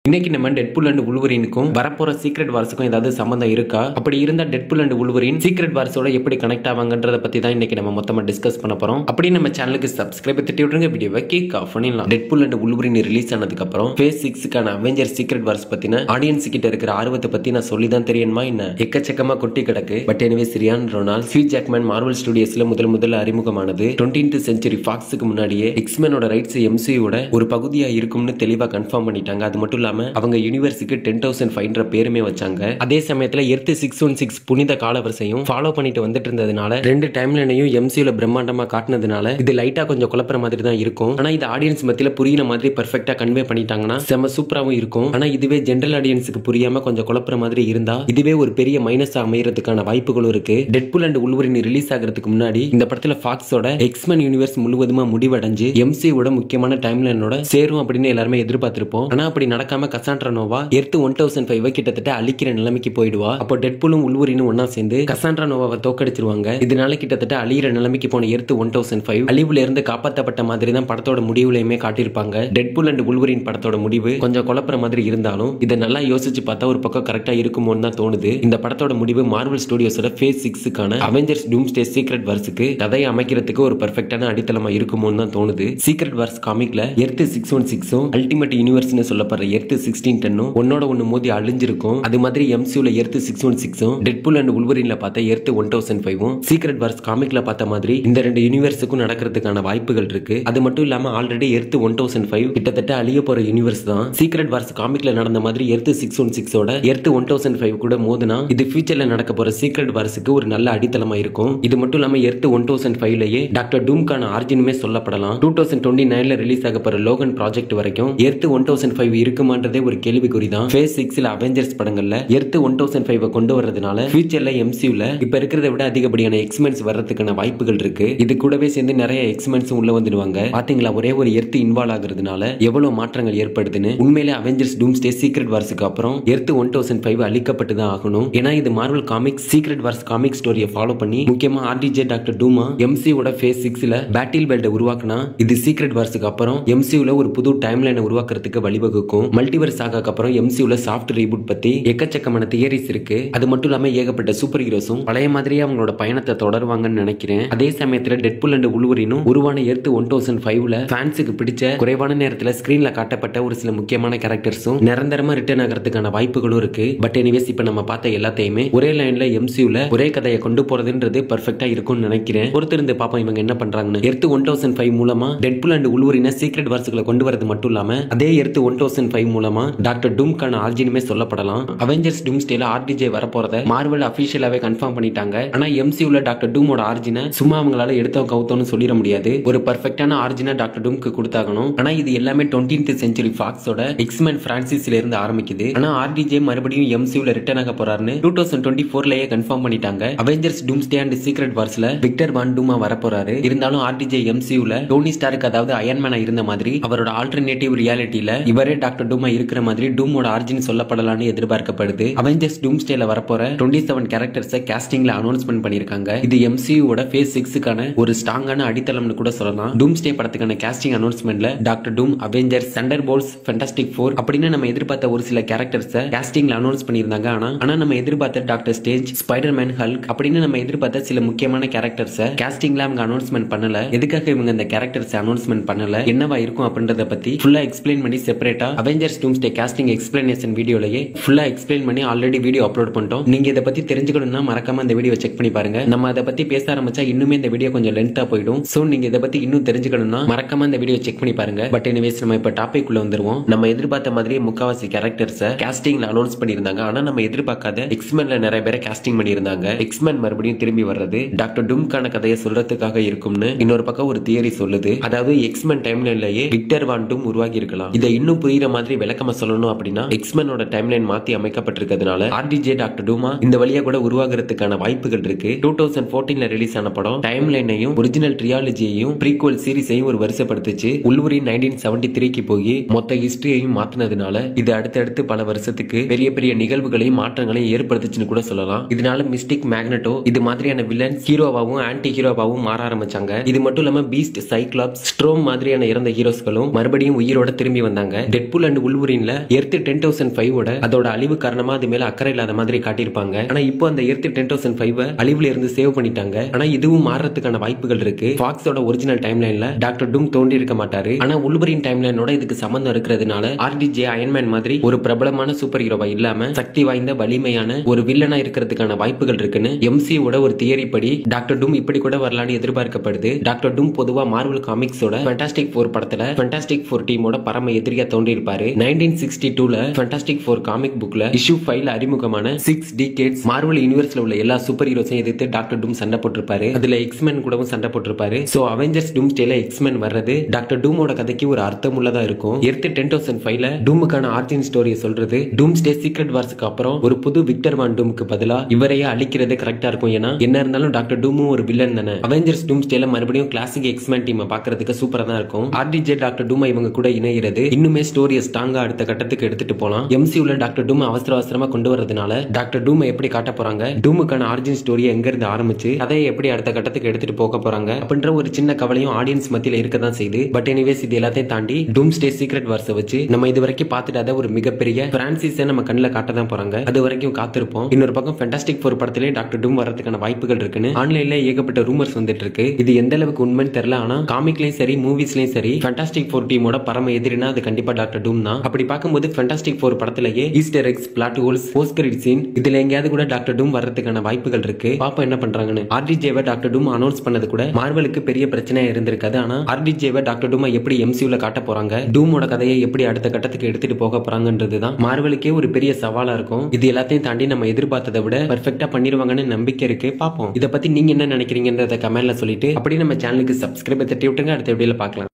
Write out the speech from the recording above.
இன்னைக்கு நம்ம Deadpool and வுல்வரீனுக்கும் வரப்போற சீக்ரெட் வார்ஸுக்கும் ஏதாவது சம்பந்தம் இருக்கா? அப்படி இருந்தா டெட்பூல் அண்ட் வுல்வரீன் சீக்ரெட் வார்ஸோட எப்படி கனெக்ட் ஆவாங்கன்றத பத்தி தான் இன்னைக்கு நம்ம மொத்தமா டிஸ்கஸ் பண்ண போறோம். அப்படி நம்ம சேனலுக்கு சப்ஸ்கிரைப் தட்டி விட்டுருங்க. வீடியோவை கிக் ஆஃப் பண்ணிடலாம். டெட்பூல் அண்ட் வுல்வரீன் ரிலீஸ் ஆனதுக்கு அப்புறம் ஃபேஸ் 6க்கான அவெஞ்சர் சீக்ரெட் வார்ஸ் பத்தின ஆடியன்ஸ் கிட்ட இருக்கிற ஆர்வத்தை பத்தி நான் சொல்லி தான் தெரியணுமா என்ன? எக்கச்சக்கமா கொட்டி கிடக்கு. But anyway Ryan Reynolds, Hugh Jackman Marvel ஸ்டுடியோஸ்ல முதல்ல அறிமுகமானது 20th செஞ்சுரி ஃபாக்ஸுக்கு முன்னாடியே எக்ஸ்மேனோட ரைட்ஸ் எம்சியூட ஒரு பகுதியா இருக்கும்னு தெளிவா கன்ஃபார்ம் பண்ணிட்டாங்க. அது மட்டும் இல்லாம அவங்க யூனிவர்ஸுக்கு 10,005 பேருமே வச்சாங்க. அதே சமயத்துல எர்த் 616 புனித காலவரிசையும் ஃபாலோ பண்ணிட்டு வந்துட்டு இருந்ததுனால ரெண்டு டைம்லைனையும் எம்சியூல பிரம்மாண்டமா காட்டினதுனால இது லைட்டா கொஞ்சம் குழப்பற மாதிரி தான் இருக்கும். ஆனா இது ஆடியன்ஸ் மத்தியில புரியுற மாதிரி பெர்ஃபெக்ட்டா கன்வே பண்ணிட்டாங்கன்னா செம சூப்பராவும் இருக்கும். ஆனா இதுவே ஜெனரல் ஆடியன்ஸுக்கு புரியாம கொஞ்சம் குழப்பற மாதிரி இருந்தா இதுவே ஒரு பெரிய மைனஸ் அமையறதுக்கான வாய்ப்புகளும் இருக்கு. டெட்பூல் அண்ட் வுல்வரீன் ரிலீஸ் ஆகிறதுக்கு முன்னாடி இந்த படத்துல ஃபாக்ஸோட எக்ஸ்மேன் யூனிவர்ஸ் முழுவதுமா முடிவடைஞ்சு எம்சியோட முக்கியமான டைம்லைனோட சேரும் அப்படின்னு எல்லாருமே எதிர்பார்த்திருப்போம். ஆனா அப்படி நடக்காம கசாண்ட்ரா நோவா எர்த் 1005 கிட்டத்தட்ட அழிக்கிற நிலைமைக்கு போயிடுவா. அப்போ டெட்பூலும் வுல்வரீனும் ஒன்னா சேர்ந்து கசாண்ட்ரா நோவாவை தோக்கடிச்சிருவாங்க. இதனால கிட்டத்தட்ட அழியிற நிலைமைக்கு போன எர்த் 1005 அழிவுல இருந்து காப்பாற்றப்பட்ட மாதிரி தான் படத்தோட முடிவுலையுமே காட்டியிருப்பாங்க. டெட்பூல் அண்ட் வுல்வரீன் படத்தோட முடிவு கொஞ்சம் குழப்பற மாதிரி இருந்தாலும் இதை நல்லா யோசிச்சு பார்த்தா ஒரு பக்கம் கரெக்டா இருக்குமோன்னு தான் தோணுது. இந்த படத்தோட முடிவு மார்வல் ஸ்டுடியோஸோட ஃபேஸ் 6க்கான அவெஞ்சர்ஸ் டூம்ஸ்டே சீக்ரெட் வார்ஸுக்கு கதையை அமைக்கிறதுக்கு ஒரு பெர்ஃபெக்ட்டான அடித்தளமா இருக்குமோன்னு தான் தோணுது. சீக்ரெட் வார்ஸ் காமிக்ல எர்த் 616 அல்டிமேட் யூனிவர்ஸ்னு சொல்லப்படுற எர்த் 1610 ஒன்னோட ஒன்னு மோதி அழிஞ்சிருக்கும். அது மாதிரி எம்சியூல எர்த் 616 டெட்பூல் அண்ட் வுல்வரீன்ல பார்த்த எர்த் 1005 சீக்ரெட் வார்ஸ் காமிக்ல பார்த்த மாதிரி இந்த ரெண்டு யூனிவர்ஸுக்கும் நடக்கிறதுக்கான வாய்ப்புகள் இருக்கு. அது மட்டும் இல்லாம ஆல்ரெடி எர்த் 1005 கிட்டத்தட்ட அழிய போற யூனிவர்ஸ் தான். சீக்ரெட் வார்ஸ் காமிக்ல நடந்த மாதிரி எர்த் 616 ஓட எர்த் 1005 கூட மோதுனா இது ஃபியூச்சர்ல நடக்க போற சீக்ரெட் வார்ஸுக்கு ஒரு நல்ல அடித்தளமா இருக்கும். இது மட்டும் இல்லாம எர்த் 1005லயே டாக்டர் டூம்கான ஆரிஜினுமே சொல்லப்படலாம். 2029ல ரிலீஸ் ஆக போற லோகன் ப்ராஜெக்ட் வரைக்கும் எர்த் 1005 இருக்குமான்றதே ஒரு கேள்விக்குறி தான். ஃபேஸ் 6ல அவெஞ்சர்ஸ் படங்கள்ல எர்த் 1005 கொண்டு வரதுனால ஃபியூச்சர்ல எம்சியூல இப்ப இருக்கிறத விட அதிகப்படியான எக்ஸ்மென்ஸ் வர்றதுக்கான வாய்ப்புகள் இருக்கு. இது கூடவே சேர்ந்து நிறைய எக்ஸ்மென்ஸ் உள்ள வந்துடுவாங்க. பாத்தீங்களா ஒரே ஒரு எர்த் இன்வால்வ் ஆகுறதுனால எவ்வளவு மாற்றங்கள் ஏற்படுதுன்னு. உண்மையிலே அவெஞ்சர்ஸ் டூம்ஸ்டே சீக்ரெட் வார்ஸுக்கு அப்புறம் எர்த் 1005 அழிக்கப்பட்டு தான் ஆகணும். ஏன்னா இது Marvel Comics Secret Wars comic ஸ்டோரியை ஃபாலோ பண்ணி முக்கியமா ஆர்டிஜே டாக்டர் டூமா எம்சியோட ஃபேஸ் 6ல பேட்டில் பெல்ட் உருவாக்குனா இது சீக்ரெட் வார்ஸுக்கு அப்புறம் எம்சியூல ஒரு புது டைம்லைனை உருவாக்குறதுக்கு வழிவகுக்கும். மல்டிவர்ஸ் ஆகாக்கு அப்புறம் எம்சியூல சாஃப்ட் ரீபூட் பத்தி எக்கச்சக்கமான தியரிஸ் இருக்கு. அது மட்டும் இல்லாம ஏகப்பட்ட சூப்பர் ஹீரோஸும் பழைய மாதிரியே அவங்களோட பயணத்தை தொடருவாங்கன்னு நினைக்கிறேன். அதே சமயத்துல டெட்பூல் அண்ட் வுல்வரீனும் உருவான எர்த் 1005ல ஃபேன்ஸுக்கு பிடிச்ச குறைவான நேரத்துல ஸ்கிரீன்ல காட்டப்பட்ட ஒரு சில முக்கியமான கேரக்டர்ஸும் நிரந்தரமா ரிட்டர்ன் ஆகிறதுக்கான வாய்ப்புகளும் இருக்கு. பட் எனிவேஸ் இப்ப நம்ம பார்த்த எல்லாத்தையுமே ஒரே லைன்ல எம்சியூல ஒரே கதையை கொண்டு போறதுன்றது பெர்ஃபெக்ட்டா இருக்கும்னு நினைக்கிறேன். பொறுத்திருந்து பாப்போம் இவங்க என்ன பண்றாங்கன்னு. எர்த் 1005 மூலமா டெட்பூல் அண்ட் வுல்வரீனை சீக்ரெட் வார்ஸ்களை கொண்டு வரது மட்டும் இல்லாம அதே எர்த் 1005 மூலமா டாக்டர் டூம்கான ஆரிஜினுமே சொல்லப்படலாம். அவெஞ்சர்ஸ் டூம்ஸ்டேல ஆர்டிஜே வரப்போறத மார்வல் அபிஷியலாவே கன்ஃபார்ம் பண்ணிட்டாங்க. ஆனா எம்சியூல டாக்டர் டூமோட ஆரிஜினை சும்மா அவங்களால எடுத்தோம் கவுத்தோன்னு சொல்லிட முடியாது. ஒரு பெர்ஃபெக்ட்டான ஆரிஜினை டாக்டர் டூம்க்கு கொடுத்தாகணும். ஆனா இது எல்லாமே 20th செஞ்சுரி ஃபாக்ஸோட எக்ஸ்மேன் பிரான்சிஸ்ல இருந்து ஆரம்பிக்குது. ஆனா ஆர்டிஜே மறுபடியும் எம்சியூல ரிட்டர்ன் ஆக போறாருன்னு 2024லயே கன்ஃபார்ம் பண்ணிட்டாங்க. அவெஞ்சர்ஸ் டூம்ஸ்டே அண்ட் சீக்ரெட் வார்ஸ்ல விக்டர் வான் டூமா வரப்போறாரு. இருந்தாலும் ஆர்டிஜே எம்சியூல டோனி ஸ்டார்க் அதாவது அயன்மேனா இருந்த மாதிரி அவரோட ஆல்டர்னேட்டிவ் ரியாலிட்டியில இவரே டாக்டர் டூமா இருக்கிற மாதிரி டூமோட ஆரிஜின் சொல்லப்படலாம்னு எதிர்பார்க்கப்படுது. அவெஞ்சர்ஸ் டூம்ஸ்டேல வரப்போற 27 கேரக்டர்ஸை காஸ்டிங்ல அனௌன்ஸ்மென்ட் பண்ணிருக்காங்க. இது எம்சியூவோட ஃபேஸ் 6க்கான ஒரு ஸ்ட்ராங்கான அடித்தளம்னு கூட சொல்லலாம். டூம்ஸ்டே படத்துக்கான காஸ்டிங் அனௌன்ஸ்மென்ட்ல டாக்டர் டூம், அவெஞ்சர்ஸ், தண்டர்போல்ட்ஸ், ஃபேண்டாஸ்டிக் ஃபோர் அப்படின்னு நம்ம எதிர்பார்த்த ஒரு சில கேரக்டர்ஸை காஸ்டிங்ல அனௌன்ஸ் பண்ணிருந்தாங்க. ஆனா நம்ம எதிர்பார்த்த டாக்டர் ஸ்டேஞ்ச், ஸ்பைடர்மேன், ஹல்க் அப்படின்னு நம்ம எதிர்பார்த்த சில முக்கியமான கேரக்டர்ஸை காஸ்டிங்ல அவங்க அனௌன்ஸ்மென்ட் பண்ணல. எதுக்காக இவங்க இந்த கேரக்டர்ஸ் அனௌன்ஸ்மென்ட் பண்ணல, என்னவா இருக்கும் அப்படின்றத பத்தி ஃபுல்லா எக்ஸ்பிளைன் பண்ணி செப்பரேட்டா அவெஞ்சர்ஸ் டூம்ஸ்டே காஸ்டிங் எக்ஸ்பிளனேஷன் வீடியோலயே ஃபுல்லா எக்ஸ்பிளைன் பண்ணி ஆல்ரெடி வீடியோ அப்லோட் பண்ணிட்டோம். நீங்க இதை பத்தி தெரிஞ்சுக்கணும்னா மறக்காம இந்த வீடியோ செக் பண்ணி பாருங்க. நம்ம அதை பத்தி பேச ஆரம்பிச்சா இன்னுமே இந்த வீடியோ கொஞ்சம் லென்த்தா போயிடும். சோ நீங்க இதை பத்தி இன்னும் தெரிஞ்சுக்கணும்னா மறக்காம இந்த வீடியோ செக் பண்ணி பாருங்க. பட் எனிவேஸ் நம்ம இப்ப டாபிக் உள்ள வந்துருவோம். நம்ம எதிர்பார்த்த மாதிரி முக்காவாசி கேரக்டர்ஸை காஸ்டிங்ல அனௌன்ஸ் பண்ணிருந்தாங்க. ஆனா நம்ம எதிர்பார்க்காத எக்ஸ்மேன்ல நிறைய பேரை காஸ்டிங் பண்ணிருந்தாங்க. எக்ஸ்மேன் மறுபடியும் திரும்பி வர்றது டாக்டர் டூம்கான கதையை சொல்றதுக்காக இருக்கும்னு இன்னொரு பக்கம் ஒரு தியரி சொல்லுது. அதாவது எக்ஸ்மேன் டைம்லைன்லயே விக்டர் வான் டூம் உருவாகி இருக்கலாம். இதை இன்னும் புரியுற மாதிரி விளக்கமா சொல்லணும் அப்படின்னா எக்ஸ்மேனோட டைம்லைன் மாத்தி அமைக்கப்பட்டிருக்கிறதுனால ஆர்டிஜே டாக்டர் டூமா இந்த வழியா கூட உருவாகிறதுக்கான வாய்ப்புகள் இருக்கு. 2014ல ரிலீஸ் ஆன படம் டைம்லைனையும் ஒரிஜினல் ட்ரியாலஜியையும் ப்ரீக்வல் சீரிஸையும் ஒரு வரிசைப்படுத்துச்சு. வுல்வரீன் 1973க்கு போய் மொத்த ஹிஸ்டரியையும் மாத்தினதுனால இது அடுத்தடுத்து பல வருஷத்துக்கு பெரிய பெரிய நிகழ்வுகளையும் மாற்றங்களையும் ஏற்படுத்துச்சுன்னு கூட சொல்லலாம். இதனால மிஸ்டிக், மேக்னெட்டோ இது மாதிரியான வில்லன்ஸ் ஹீரோவாவும் ஆன்டி ஹீரோவாவும் மாற ஆரம்பிச்சாங்க. இது மட்டும் இல்லாம பீஸ்ட், சைக்ளாப்ஸ், ஸ்ட்ரோம் மாதிரியான இறந்த ஹீரோஸ்களும் மறுபடியும் உயிரோட திரும்பி வந்தாங்க. டெட்பூல் அண்ட் உல்வரின்ல எர்த் 10005 அதோட அழிவு காரணமா அது மேல அக்கறை இல்லாத மாதிரி காட்டியிருப்பாங்க. ஆனா இப்போ அந்த எர்த் 10005 அழிவுல இருந்து சேவ் பண்ணிட்டாங்க. ஆனா இதுவும் மாறதுக்கான வாய்ப்புகள் இருக்கு. ஃபாக்ஸோட ஒரிஜினல் டைம்லைன்ல டாக்டர் டூம் தோண்டி இருக்க மாட்டாரு. ஆனா உல்வரின் டைம்லைனோட இதுக்கு சம்பந்தம் இருக்கிறதுனால ஆர்டிஜே அயன்மேன் மாதிரி ஒரு பிரபலமான சூப்பர் ஹீரோவா இல்லாம சக்தி வாய்ந்த வலிமையான ஒரு வில்லனா இருக்கிறதுக்கான வாய்ப்புகள் இருக்குன்னு எம்சியோட ஒரு தியரி படி டாக்டர் டூம் இப்படி கூட வரலான்னு எதிர்பார்க்கப்படுது. டாக்டர் டூம் பொதுவா மார்வல் காமிக்ஸோட ஃபேண்டாஸ்டிக் 4 படத்துல ஃபேண்டாஸ்டிக் 4 டீமோட பரம எதிரியா தோன்றி இருப்பாரு. 1962ல ஃபேண்டாஸ்டிக் 4 காமிக் புக்ல இஷ்யூ 5ல அறிமுகமான 6 டிகேட்ஸ் மார்வல் யூனிவர்ஸ்ல உள்ள எல்லா சூப்பர் ஹீரோஸையும் எதிர்த்து டாக்டர் டூம் சண்டை போட்டிருப்பாரு. அதுல எக்ஸ்மேன் கூடவும் சண்டை போட்டிருப்பாரு. சோ அவெஞ்சர்ஸ் டூம்ஸ்டேல எக்ஸ்மேன் வர்றது டாக்டர் டூமோட கதைக்கு ஒரு அர்த்தம் உள்ளதா இருக்கும். எர்த் 10005ல டூமுக்கான ஆரிஜின் ஸ்டோரியை சொல்றது டூம்ஸ்டே சீக்ரெட் வார்ஸ்க்கு அப்புறம் ஒரு புது விக்டர் வான் டூமுக்கு பதிலா இவரையே அழிக்கிறது கரெக்டா இருக்கும். ஏன்னா என்ன இருந்தாலும் டாக்டர் டூமும் ஒரு வில்லன் தானே. அவெஞ்சர்ஸ் டூம்ஸ்டேல மறுபடியும் கிளாசிக் எக்ஸ்மேன் டீமை பாக்குறதுக்கு சூப்பரா தான் இருக்கும். ஆர்டிஜே டாக்டர் டூம் இவங்க கூட இணையிறது இன்னுமே ஸ்டோரியை ஸ்ட்ராங்கா அடுத்த கட்டத்துக்கு எடுத்துட்டு போலாம். எம்சியூல டாக்டர் டூம் அவசரமா கொண்டு வரதுனால டாக்டர் டூம் எப்படி காட்ட போறாங்க, டூமுக்கான ஆரிஜின் ஸ்டோரியை எங்க இருந்து ஆரம்பிச்சு கதையை எப்படி அடுத்த கட்டத்துக்கு எடுத்துட்டு போக போறாங்க அப்படின்ற ஒரு சின்ன கவலையும் ஆடியன்ஸ் மத்தியில இருக்கதான் செய்யுது. பட் எனிவேஸ் இது எல்லாத்தையும் தாண்டி டூம்ஸ்டே சீக்ரெட் வார்ஸ் வச்சு நம்ம இது வரைக்கும் பார்த்துட்டாத ஒரு மிகப்பெரிய பிரான்சிஸை நம்ம கண்ணில் காட்ட தான் போறாங்க. அது வரைக்கும் காத்திருப்போம். இன்னொரு பக்கம் ஃபேண்டாஸ்டிக் 4 படத்திலே டாக்டர் டூம் வரதுக்கான வாய்ப்புகள் இருக்குன்னு ஆன்லைன்ல ஏகப்பட்ட ரூமர்ஸ் வந்துட்டு இருக்கு. இது எந்த அளவுக்கு உண்மைன்னு தெரியல. ஆனா காமிக்லயும் சரி மூவிஸ்லயும் சரி ஃபேண்டாஸ்டிக் 4 டீமோட பரம எதிரினா அது கண்டிப்பா டாக்டர் டூம் தான். அப்படி பார்க்கும்போது ஃபேண்டாஸ்டிக் 4 படத்திலேயே Easter eggs, plot holes, post credit scene இதுல எங்கயாவது கூட டாக்டர் டூம் வரதுக்கான வாய்ப்புகள் இருக்கு. பாப்போம் என்ன பண்றாங்கன்னு. ஆர்டிஜேவை டாக்டர் டூம் அனௌன்ஸ் பண்ணது கூட மார்வலுக்கு பெரிய பிரச்சனையா இருந்திருக்காது. ஆனா ஆர்டிஜேவை டாக்டர் டூமை எப்படி எம்சியூல காட்ட போறாங்க, டூமோட கதையை எப்படி அடுத்த கட்டத்துக்கு எடுத்துட்டு போக போறாங்கன்றதுதான் மார்வலுக்கே ஒரு பெரிய சவாலா இருக்கும். இது எல்லாத்தையும் தாண்டி நம்ம எதிர்பார்த்ததை விட பெர்ஃபெக்ட்டா பண்ணிடுவாங்கன்னு நம்பிக்கை இருக்கு. பாப்போம். இதை பத்தி நீங்க என்ன நினைக்கிறீங்கன்றத கமெண்ட்ல சொல்லிட்டு அப்படி நம்ம சேனலுக்கு சப்ஸ்கிரைப் தட்டி விட்டுங்க. அடுத்த வீடியோல பார்க்கலாம்.